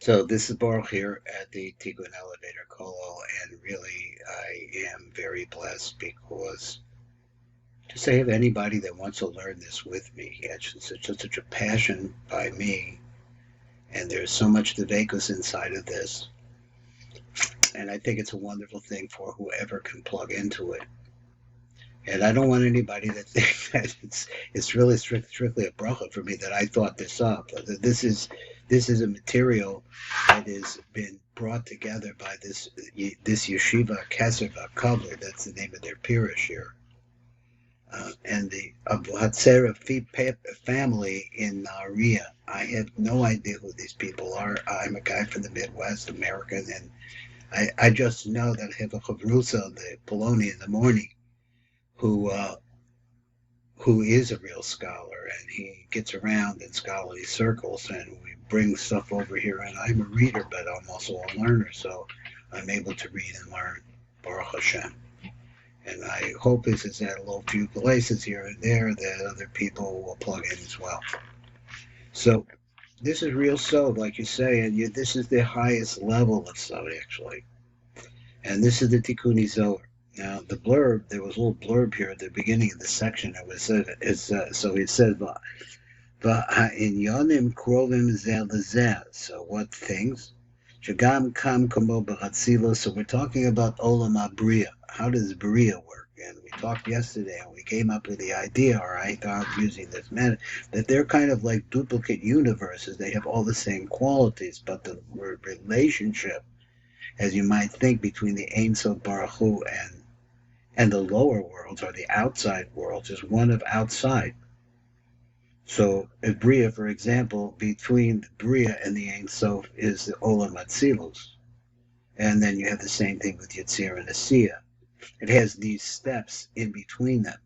So this is Baruch here at the Tikunei Elevator Kolo, and really I am very blessed because to say of anybody that wants to learn this with me, he had such a passion by me, and there's so much Devekus inside of this, and I think it's a wonderful thing for whoever can plug into it. And I don't want anybody to think that it's really strictly a bracha for me that I thought this up. This is a material that has been brought together by this yeshiva Kesser Kavler. That's the name of their pirish here, and the Abu Hatzera family in Nahariya. I have no idea who these people are. I'm a guy from the Midwest, American, and I just know that I have a chavrusa, the Poloni in the morning, who who is a real scholar, and he gets around in scholarly circles, and we bring stuff over here. And I'm a reader, but I'm also a learner, so I'm able to read and learn, Baruch Hashem. And I hope this is at a little few places here and there that other people will plug in as well. So this is real sod, like you say, and this is the highest level of sod, actually. And this is the Tikunei Zohar. Now, the blurb, there was a little blurb here at the beginning of the section. It was so it said, "Va'inyonim krovim zeh lezeh." So what things? Shagam kam kamo b'chatzilo. So we're talking about olam abriya. How does bria work? And we talked yesterday, and we came up with the idea, or I thought using this method, that they're kind of like duplicate universes. They have all the same qualities, but the relationship, as you might think, between the Ein Sof Baruch Hu and the lower worlds, or the outside worlds, is one of outside. So if Bria, for example, between Bria and the Ein Sof is the Olam Atzilus. And then you have the same thing with Yetzir and Asiya. It has these steps in between them.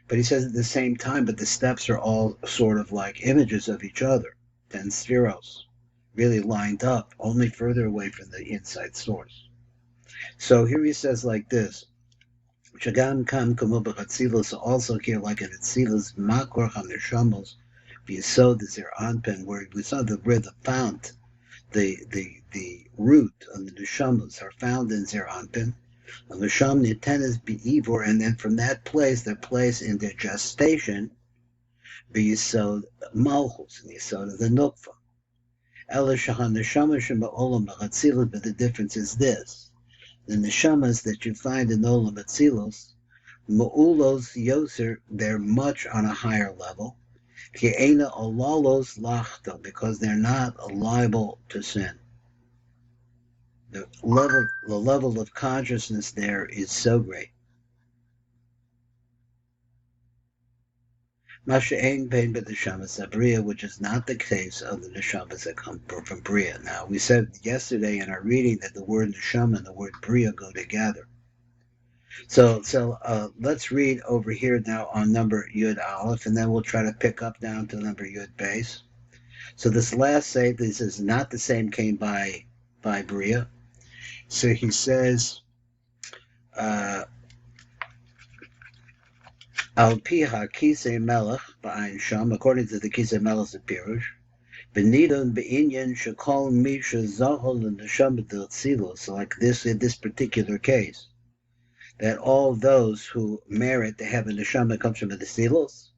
But he says at the same time, but the steps are all sort of like images of each other, 10 spheros, really lined up, only further away from the inside source. So here he says like this, Shagam kam kamo b'chatzilus, also here like an atzilus makor haneshamos v'yesod is their anpen, where we saw where the fount, the root of the neshamas are found in their anpen. And the sham nitenes be'ivor, and then from that place they're placed in their gestation v'yesod malchus, and yesod of the nukva. Ela shahan neshama shema olam b'chatzilus, but the difference is this. The neshamas that you find in Olam Atzilos, Ma'ulos Yoser, they're much on a higher level. Ki'ena Olalos Lachta, because they're not liable to sin. The level of consciousness there is so great. Masha'ain pain but the Neshamas Bria, which is not the case of the Neshamas that come from Bria. Now, we said yesterday in our reading that the word Neshama and the word Bria go together. So let's read over here now on number Yud Aleph, and then we'll try to pick up down to number Yud Base. So this last say, this is not the same came by Bria. So he says, Al piha kisei melech ba'ayin sham, according to the kisei melech of Pirush, Benidon be'inyan shekol misha zahol and neshama d'tzilus. So like this in this particular case, that all those who merit to have a neshama that comes from the Tzilos,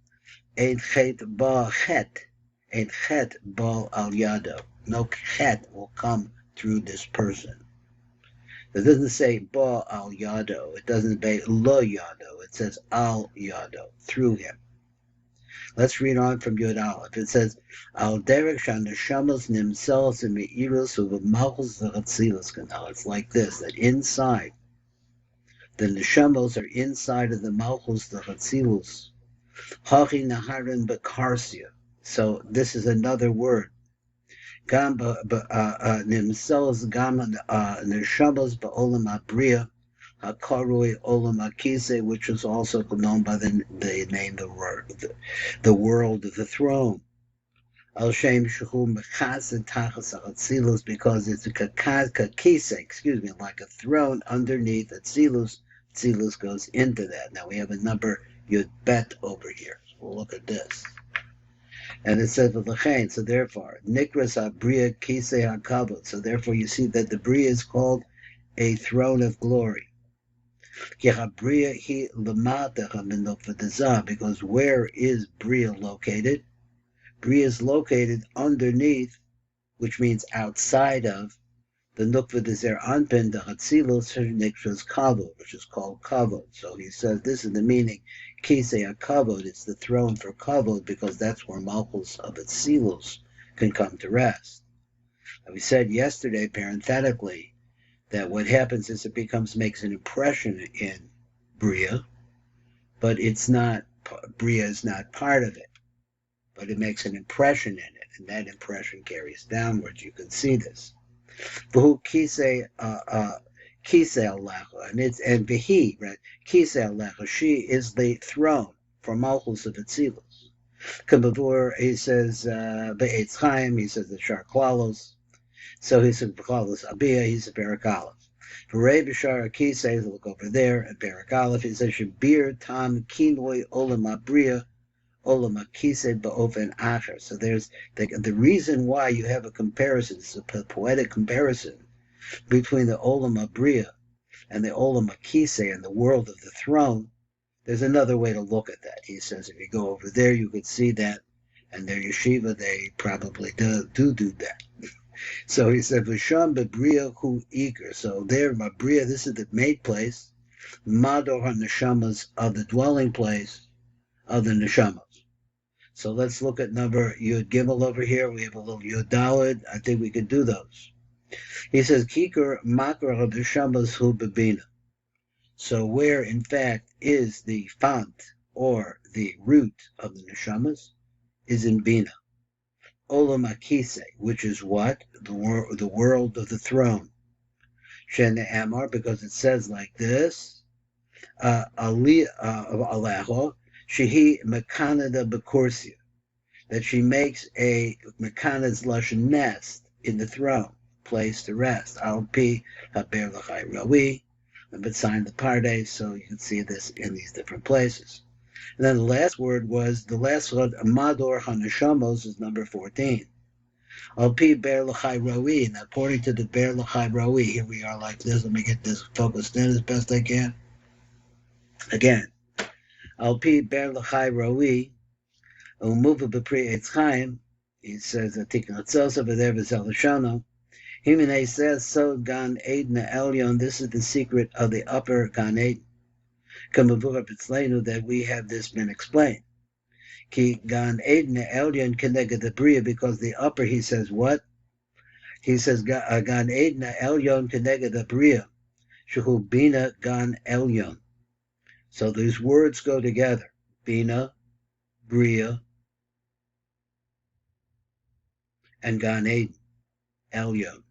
ein chet ba chet, ein chet ba al yado. No chet will come through this person. It doesn't say ba al yado. It doesn't say lo yado. It says al yado, through him. Let's read on from Yud Aleph. It says, al derek shan neshamas nimselos and me'iros u'v'malchus v'chatzilus kanal. It's like this, that inside, the neshamos are inside of the malchus, the chatzilus. Hachi naharin bekarsia. So this is another word. Gam nimselos gam neshamos ba'olam abriya. Hakarui Olam Akise, which was also known by the name the world of the throne. Al Shem Shehu Mechaz Tachas Atzilus, because it's a kakise, like a throne underneath Atzilus. Atzilus goes into that. Now we have a number Yud Bet over here. So we'll look at this. And it says v'lechein, so therefore, nikras habriya kisei hakavod. So therefore, you see that the bria is called a throne of glory. Because where is bria located? Bria is located underneath, which means outside of, the nukva dezer anpen the hatzilos nikras kavod, which is called kavod. So he says this is the meaning. Kisei kavod, it's the throne for kavod because that's where malchus of Atzilus can come to rest. And we said yesterday, parenthetically, that what happens is it makes an impression in bria, but it's not. Bria is not part of it, but it makes an impression in it, and that impression carries downwards. You can see this. V'hu kisei alecha, and v'hi, right? Kisei alecha, she is the throne for malchus of Atzilus. Kabavur, he says be'etz chaim, he says the shar klalos. So he says klalos abiyah, he says perak aleph. V'rei b'shar kisei, look over there at perak aleph. He says shabir tam kinoi olam abriya olam akisei ba'ofen acher. So there's the reason why you have a comparison. It's a poetic comparison between the olam abriya and the olam akisei and the world of the throne. There's another way to look at that. He says if you go over there, you could see that, and their yeshiva, they probably do that. So he said, "V'sham bebriya hu iker." So there, Mabriya, this is the made place, Mador HaNeshamas, of the dwelling place of the Neshamas. So let's look at number Yud Gimel over here. We have a little Yud Daled. I think we could do those. He says, "Kikar makar HaNeshamas hu bebina." So where, in fact, is the font or the root of the Neshamas is in Bina. Olam Akise, which is what? The world of the throne. Shene Amar, because it says like this, Alecho, Shehi Mekanada Bekursia, that she makes a Mekana's Lashon nest in the throne, place to rest. Al Pi Haber Lachai Rawi, but sign the pardes, so you can see this in these different places. And then the last word, Mador HaNeshamos, is number 14. Al Pi Ber L'chai Roi, and according to the Ber L'chai Roi, here we are like this. Let me get this focused in as best I can. Again, Al Pi Ber L'chai Roi, Umuva B'Pri Eitz Chaim, he says, Tikunei over there, V'zel Hashanah. Himine says, so Gan Eden Elyon, this is the secret of the upper Gan Eden. Kamavur Pitzlenu, that we have this been explained. Ki Gan Eden Elyon Keneged the Bria, because the upper, he says what? He says Gan Eden Elyon Keneged the Bria, Shehu Bina Gan Elyon. So these words go together. Bina, Bria, and Gan Eden, Elyon.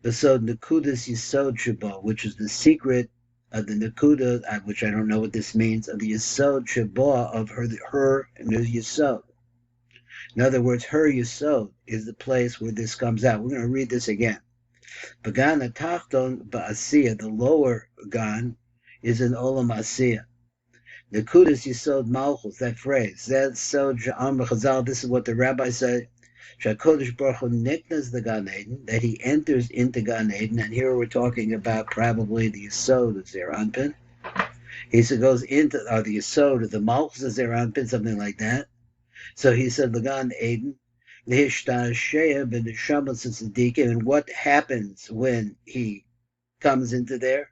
Besod Nakudas Yisod Shabo, which is the secret of the Nakuda, which I don't know what this means, of the Yisod Shabo, of her and the Yisod. In other words, her Yisod is the place where this comes out. We're going to read this again. Bagan Atachton Ba'asiyah, the lower Gan, is in Olam Asiyah. Nakudas Yisod Malchus, that phrase, Zed Sod Sha'am Chazal, this is what the rabbi said. Shakodesh Baruch Hu niknas the Gan Eden, that he enters into Gan Eden, and here we're talking about probably the Yisod of Zer Anpin. He goes into the Yisod of the Malchus of Zer Anpin, something like that. So he said the Gan Eden, Lihishtasheya b'neshamas tzadikim, and what happens when he comes into there?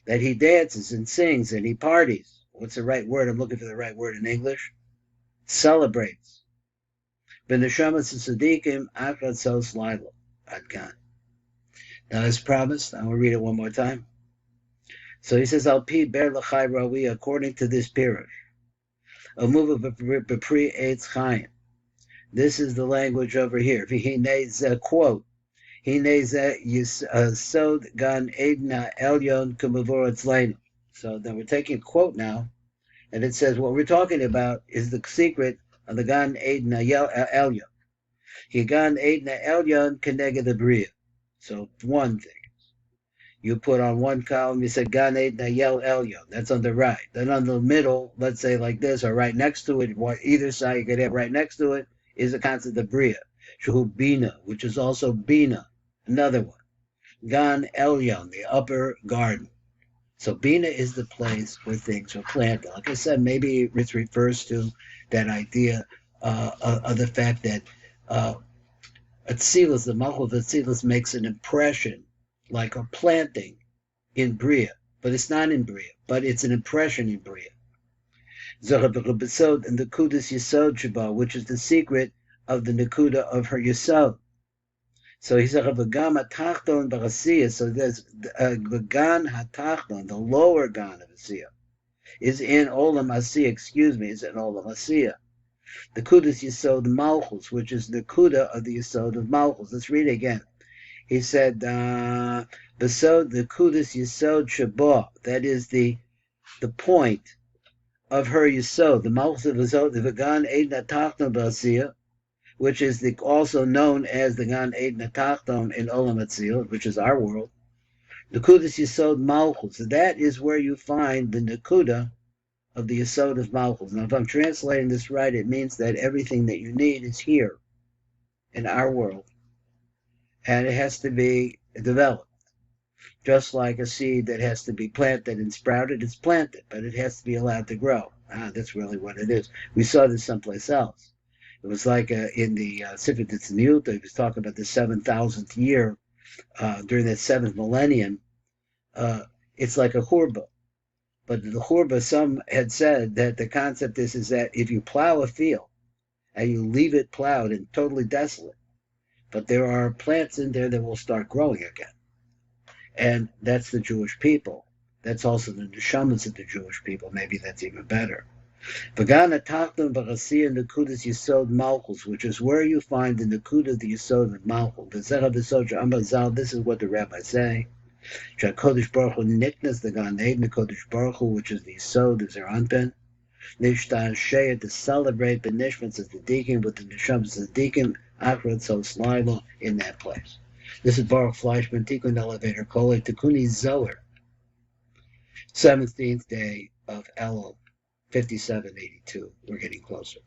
That he dances and sings and he parties. What's the right word? I'm looking for the right word in English. Celebrates. B'neshamas tzadikim achad sos laila adkan. Now, as promised, I will read it one more time. So he says, Al pi ber l'chai rawi, according to this pirush. Amuva b'pri eitz chaim. This is the language over here. V'hinei quote. Hinei yisod gan edna elyon kumavor etzleinu. So then we're taking a quote now, and it says what we're talking about is the secret of the Gan Edna Elyon. He Gan Edna Elyon Keneged the Bria. So one thing. You put on one column, you said Gan Edna Yel Elyon. That's on the right. Then on the middle, let's say like this, or right next to it, either side you could have right next to it, is the concept of Bria. Shehu Bina, which is also Bina, another one. Gan Elyon, the upper garden. So Bina is the place where things are planted. Like I said, maybe it refers to that idea of the fact that Atzilus, the Malchut of Atzilus, makes an impression, like a planting in Bria, but it's not in Bria, but it's an impression in Bria. Zohar b'Chubasod and the Kudas Yesod Sheba, which is the secret of the Nakuda of her Yesod. So he said, "V'gam hatachton b'Asiya." So there's v'gan hatachton, the lower gan of Asiya, is in Olam Asiya. Is in Olam Asiya. The Kudas Yesod Malchus, which is the Kuda of the Yesod of Malchus. Let's read it again. He said, "Besod the Kudas Yesod Sheba." That is the point of her Yesod, the Malchus of Yesod, the v'gan eid hatachton b'Asiya, which is also known as the Gan Eden Tachton in Olam Atzil, which is our world. Nakudas Yesod Malchus. That is where you find the Nakuda of the Yesod of Malchus. Now, if I'm translating this right, it means that everything that you need is here in our world, and it has to be developed. Just like a seed that has to be planted and sprouted, it's planted, but it has to be allowed to grow. That's really what it is. We saw this someplace else. It was like in the Sefer Tzniut, he was talking about the 7,000th year, during that 7th millennium. It's like a churba. But the churba, some had said that the concept is that if you plow a field and you leave it plowed and totally desolate, but there are plants in there that will start growing again. And that's the Jewish people. That's also the neshamas of the Jewish people. Maybe that's even better. V'gan hatachton b'Asiya Nakudas Yesod Malchus, which is where you find the Nakuda of the Yesod of Malchus. This is what the rabbis say. Kodesh Baruch Hu niknas the Gan Eden Kodesh Baruch Hu, which is the Yesod of Zeranpin. Nishtan Sheya, to celebrate the nishmas of the deacon with the neshamas of the deacon. Achrat Sos Laila, in that place. This is Baruch Fleischman, Tikunei Elevator Kol Tikunei Zohar, 17th day of Elul. 5782. We're getting closer.